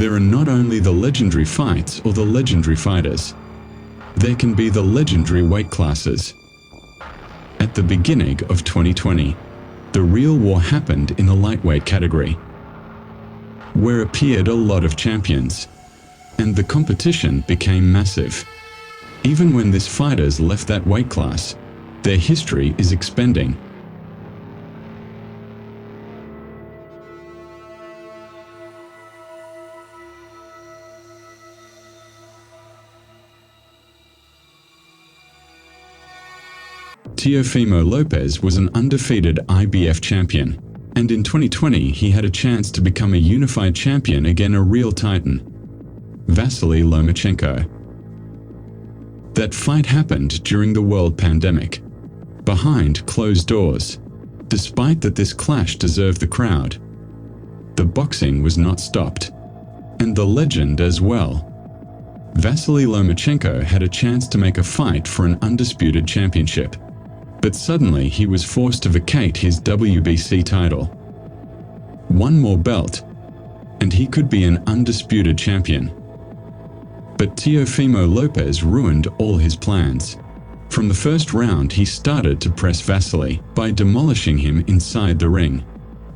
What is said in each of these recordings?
There are not only the legendary fights or the legendary fighters. There can be the legendary weight classes. At the beginning of 2020, the real war happened in the lightweight category, where appeared a lot of champions, and the competition became massive. Even when these fighters left that weight class, their history is expanding. Teofimo Lopez was an undefeated IBF champion, and in 2020 he had a chance to become a unified champion against a real titan, Vasily Lomachenko. That fight happened during the world pandemic, behind closed doors. Despite that this clash deserved the crowd, the boxing was not stopped, and the legend as well. Vasily Lomachenko had a chance to make a fight for an undisputed championship, but suddenly he was forced to vacate his WBC title. One more belt, and he could be an undisputed champion. But Teofimo Lopez ruined all his plans. From the first round he started to press Vasily by demolishing him inside the ring.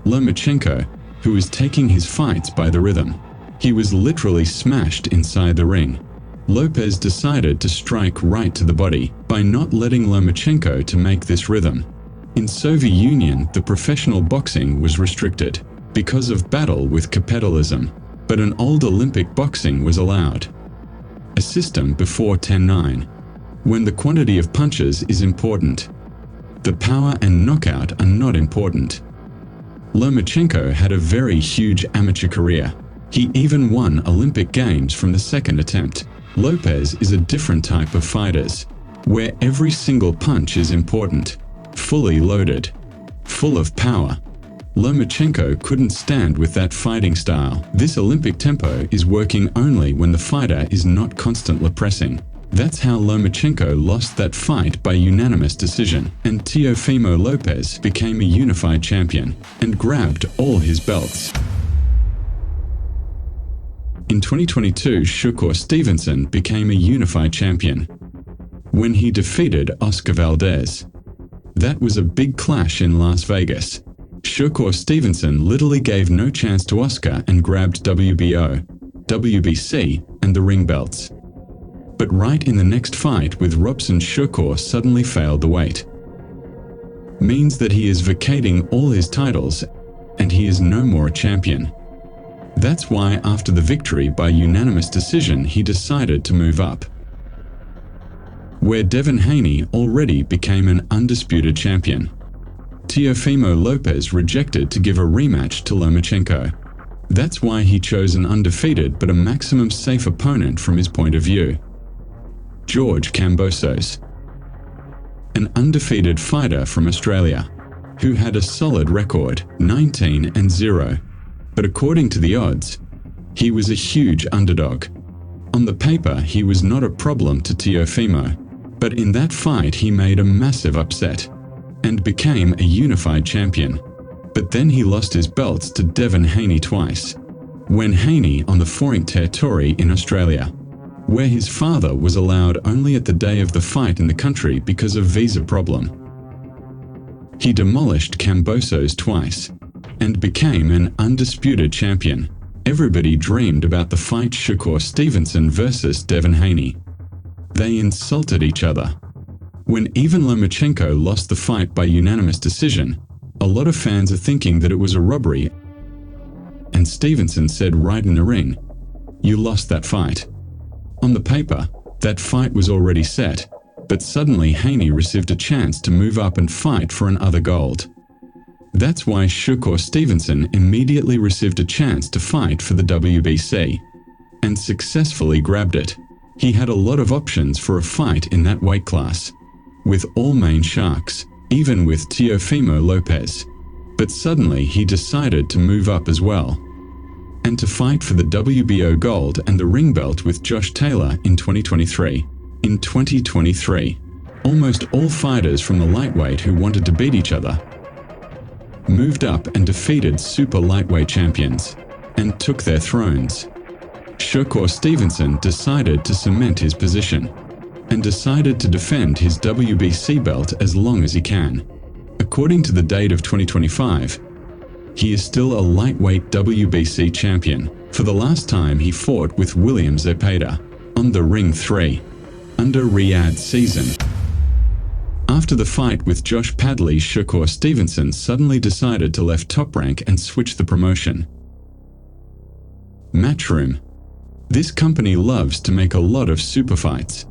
Lomachenko, who was taking his fights by the rhythm, he was literally smashed inside the ring. Lopez decided to strike right to the body by not letting Lomachenko to make this rhythm. In Soviet Union, the professional boxing was restricted because of battle with capitalism, but an old Olympic boxing was allowed. A system before 10-9, when the quantity of punches is important. The power and knockout are not important. Lomachenko had a very huge amateur career. He even won Olympic Games from the second attempt. Lopez is a different type of fighters, where every single punch is important, fully loaded, full of power. Lomachenko couldn't stand with that fighting style. This Olympic tempo is working only when the fighter is not constantly pressing. That's how Lomachenko lost that fight by unanimous decision, and Teofimo Lopez became a unified champion and grabbed all his belts. In 2022, Shakur Stevenson became a unified champion when he defeated Oscar Valdez. That was a big clash in Las Vegas. Shakur Stevenson literally gave no chance to Oscar and grabbed WBO, WBC, and the ring belts. But right in the next fight with Robson, Shakur suddenly failed the weight. Means that he is vacating all his titles and he is no more a champion. That's why after the victory by unanimous decision he decided to move up, where Devin Haney already became an undisputed champion. Teofimo Lopez rejected to give a rematch to Lomachenko. That's why he chose an undefeated but a maximum safe opponent from his point of view, George Kambosos, an undefeated fighter from Australia, who had a solid record, 19-0. But according to the odds, he was a huge underdog. On the paper, he was not a problem to Teofimo, but in that fight he made a massive upset and became a unified champion. But then he lost his belts to Devin Haney twice, when Haney on the foreign territory in Australia, where his father was allowed only at the day of the fight in the country because of visa problem. He demolished Kambosos twice and became an undisputed champion. Everybody dreamed about the fight Shakur Stevenson versus Devin Haney. They insulted each other. When even Lomachenko lost the fight by unanimous decision, a lot of fans are thinking that it was a robbery, and Stevenson said right in the ring, "You lost that fight." On the paper, that fight was already set, but suddenly Haney received a chance to move up and fight for another gold. That's why Shakur Stevenson immediately received a chance to fight for the WBC, and successfully grabbed it. He had a lot of options for a fight in that weight class, with all main sharks, even with Teofimo Lopez. But suddenly he decided to move up as well, and to fight for the WBO gold and the ring belt with Josh Taylor in 2023. In 2023, almost all fighters from the lightweight who wanted to beat each other moved up and defeated super lightweight champions, and took their thrones. Shakur Stevenson decided to cement his position and decided to defend his WBC belt as long as he can. According to the date of 2025, he is still a lightweight WBC champion. For the last time he fought with William Zepeda on the Ring 3 under Riyadh season. After the fight with Josh Padley, Shakur Stevenson suddenly decided to left Top Rank and switch the promotion. Matchroom. This company loves to make a lot of super fights,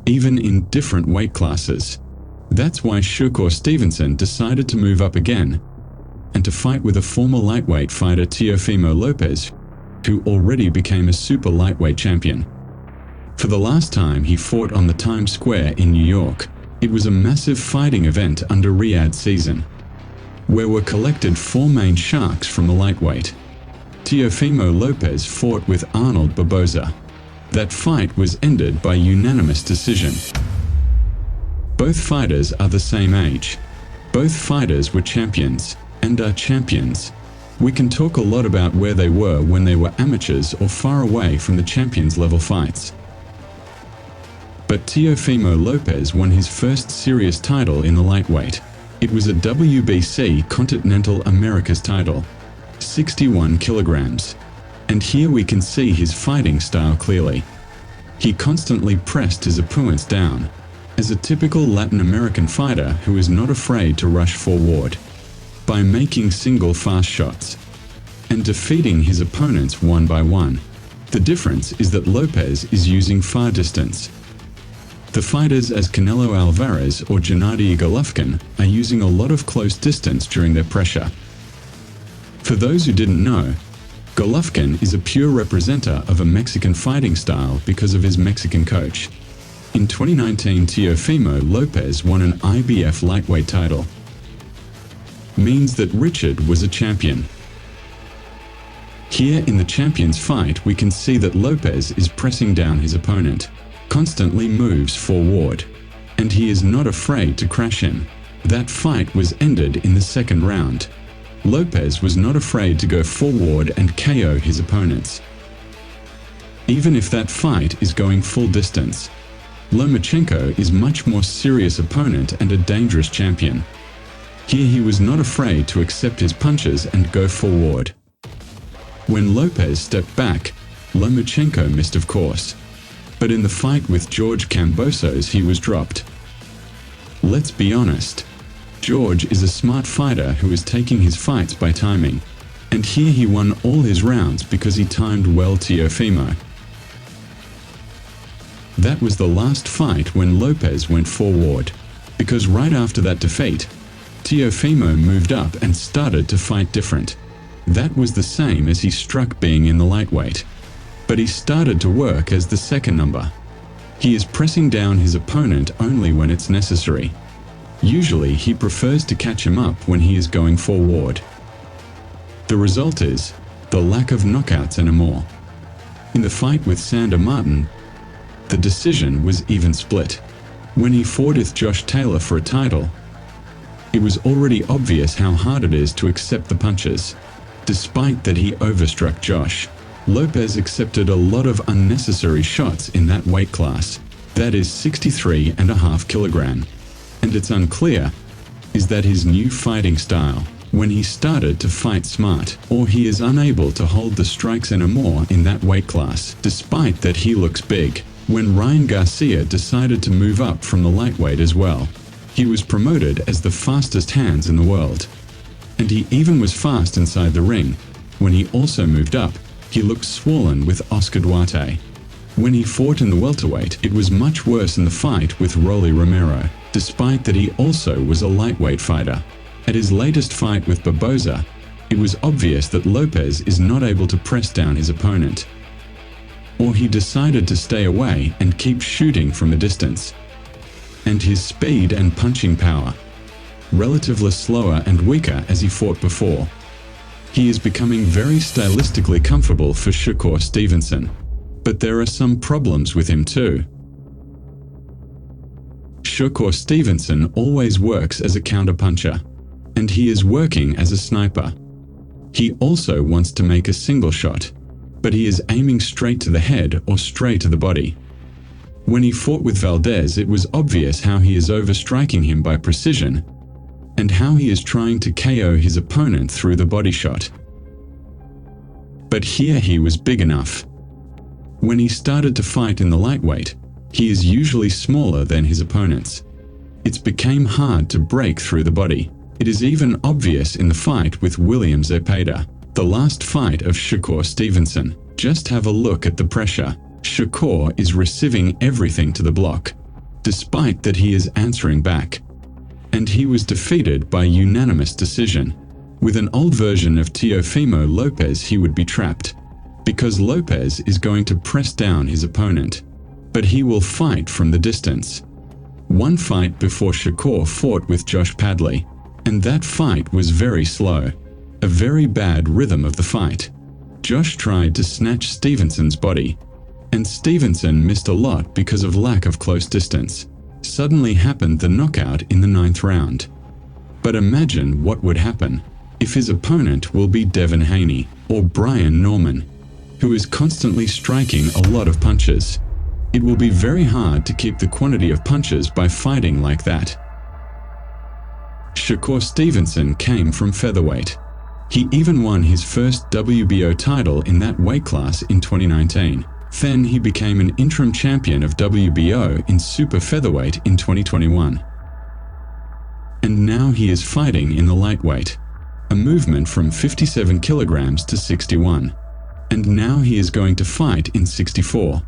even in different weight classes. That's why Shakur Stevenson decided to move up again and to fight with a former lightweight fighter, Teofimo Lopez, who already became a super lightweight champion. For the last time he fought on the Times Square in New York, it was a massive fighting event under Riyadh season, where were collected 4 main sharks from the lightweight. Teofimo Lopez fought with Arnold Barboza. That fight was ended by unanimous decision. Both fighters are the same age. Both fighters were champions and are champions. We can talk a lot about where they were when they were amateurs or far away from the champions level fights. But Teofimo Lopez won his first serious title in the lightweight. It was a WBC Continental Americas title, 61 kilograms. And here we can see his fighting style clearly. He constantly pressed his opponents down, as a typical Latin American fighter who is not afraid to rush forward, by making single fast shots and defeating his opponents one by one. The difference is that Lopez is using far distance. The fighters as Canelo Alvarez or Gennady Golovkin are using a lot of close distance during their pressure. For those who didn't know, Golovkin is a pure representative of a Mexican fighting style because of his Mexican coach. In 2019, Teofimo Lopez won an IBF lightweight title. Means that Richard was a champion. Here in the champions fight we can see that Lopez is pressing down his opponent, constantly moves forward, and he is not afraid to crash him. That fight was ended in the second round. Lopez was not afraid to go forward and KO his opponents. Even if that fight is going full distance, Lomachenko is much more serious opponent and a dangerous champion. Here he was not afraid to accept his punches and go forward. When Lopez stepped back, Lomachenko missed of course. But in the fight with George Kambosos he was dropped. Let's be honest, George is a smart fighter who is taking his fights by timing, and here he won all his rounds because he timed well Teofimo. That was the last fight when Lopez went forward, because right after that defeat, Teofimo moved up and started to fight different. That was the same as he struck being in the lightweight. But he started to work as the second number. He is pressing down his opponent only when it's necessary. Usually he prefers to catch him up when he is going forward. The result is the lack of knockouts anymore. In the fight with Sander Martin, the decision was even split. When he fought with Josh Taylor for a title, it was already obvious how hard it is to accept the punches. Despite that he overstruck Josh, Lopez accepted a lot of unnecessary shots in that weight class, that is 63.5 kilogram. And it's unclear, is that his new fighting style, when he started to fight smart, or he is unable to hold the strikes anymore in that weight class, despite that he looks big. When Ryan Garcia decided to move up from the lightweight as well, he was promoted as the fastest hands in the world. And he even was fast inside the ring. When he also moved up, he looked swollen with Oscar Duarte. When he fought in the welterweight, it was much worse in the fight with Rolly Romero, despite that he also was a lightweight fighter. At his latest fight with Barboza, it was obvious that Lopez is not able to press down his opponent. Or he decided to stay away and keep shooting from a distance. And his speed and punching power, relatively slower and weaker as he fought before. He is becoming very stylistically comfortable for Shakur Stevenson. But there are some problems with him too. Shakur Stevenson always works as a counterpuncher, and he is working as a sniper. He also wants to make a single shot, but he is aiming straight to the head or straight to the body. When he fought with Valdez, it was obvious how he is overstriking him by precision and how he is trying to KO his opponent through the body shot. But here he was big enough. When he started to fight in the lightweight, he is usually smaller than his opponents. It became hard to break through the body. It is even obvious in the fight with William Zepeda, the last fight of Shakur Stevenson. Just have a look at the pressure. Shakur is receiving everything to the block, despite that he is answering back. And he was defeated by unanimous decision. With an old version of Teofimo Lopez, he would be trapped, because Lopez is going to press down his opponent, but he will fight from the distance. One fight before Shakur fought with Josh Padley, and that fight was very slow, a very bad rhythm of the fight. Josh tried to snatch Stevenson's body, and Stevenson missed a lot because of lack of close distance. Suddenly happened the knockout in the 9th round. But imagine what would happen if his opponent will be Devin Haney or Brian Norman, who is constantly striking a lot of punches. It will be very hard to keep the quantity of punches by fighting like that. Shakur Stevenson came from featherweight. He even won his first WBO title in that weight class in 2019. Then he became an interim champion of WBO in super featherweight in 2021. And now he is fighting in the lightweight, a movement from 57 kilograms to 61. And now he is going to fight in 64.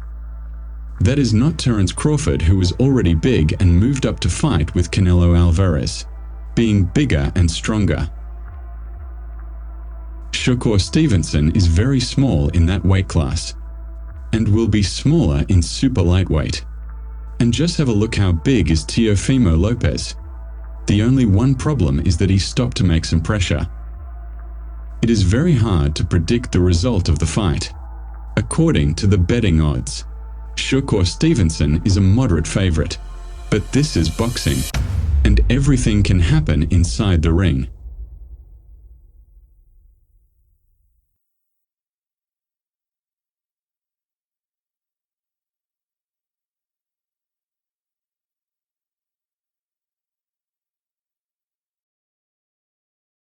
That is not Terence Crawford, who was already big and moved up to fight with Canelo Alvarez, being bigger and stronger. Shakur Stevenson is very small in that weight class, and will be smaller in super lightweight. And just have a look how big is Teofimo Lopez. The only one problem is that he stopped to make some pressure. It is very hard to predict the result of the fight. According to the betting odds, Shakur Stevenson is a moderate favorite, but this is boxing, and everything can happen inside the ring.